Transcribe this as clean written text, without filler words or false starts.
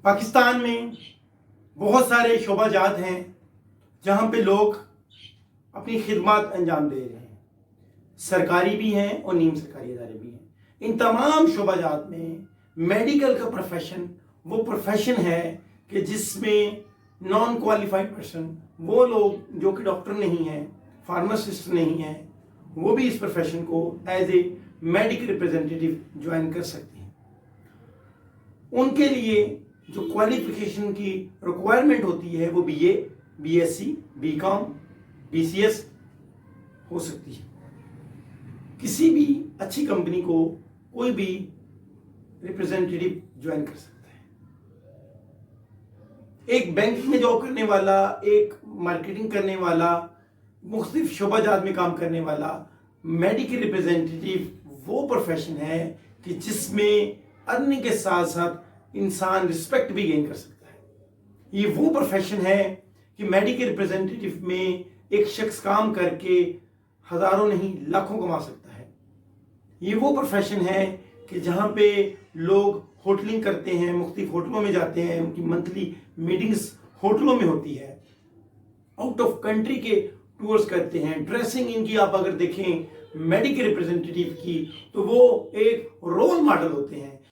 پاکستان میں بہت سارے شعبہ جات ہیں جہاں پہ لوگ اپنی خدمات انجام دے رہے ہیں، سرکاری بھی ہیں اور نیم سرکاری ادارے بھی ہیں۔ ان تمام شعبہ جات میں میڈیکل کا پروفیشن وہ پروفیشن ہے کہ جس میں نان کوالیفائڈ پرسن، وہ لوگ جو کہ ڈاکٹر نہیں ہیں، فارماسسٹ نہیں ہیں، وہ بھی اس پروفیشن کو ایز اے میڈیکل ریپرزینٹیٹیو جوائن کر سکتے ہیں۔ ان کے لیے جو کوالیفیکیشن کی ریکوائرمنٹ ہوتی ہے وہ BA، BSc، BCom، BCS ہو سکتی ہے۔ کسی بھی اچھی کمپنی کو کوئی بھی ریپرزینٹیٹیو جوائن کر سکتا ہے۔ ایک بینک میں جاب کرنے والا، ایک مارکیٹنگ کرنے والا، مختلف شعبہ جات میں کام کرنے والا، میڈیکل ریپرزینٹیٹیو وہ پروفیشن ہے کہ جس میں ارننگ کے ساتھ ساتھ انسان رسپیکٹ بھی گین کر سکتا ہے۔ یہ وہ پروفیشن ہے کہ میڈیکل ریپرزینٹیٹیو میں ایک شخص کام کر کے ہزاروں نہیں لاکھوں کما سکتا ہے۔ یہ وہ پروفیشن ہے کہ جہاں پہ لوگ ہوٹلنگ کرتے ہیں، مختلف ہوٹلوں میں جاتے ہیں، ان کی منتھلی میٹنگز ہوٹلوں میں ہوتی ہے، آؤٹ آف کنٹری کے ٹورز کرتے ہیں۔ ڈریسنگ ان کی آپ اگر دیکھیں میڈیکل ریپرزینٹیٹیو کی تو وہ ایک رول ماڈل ہوتے ہیں۔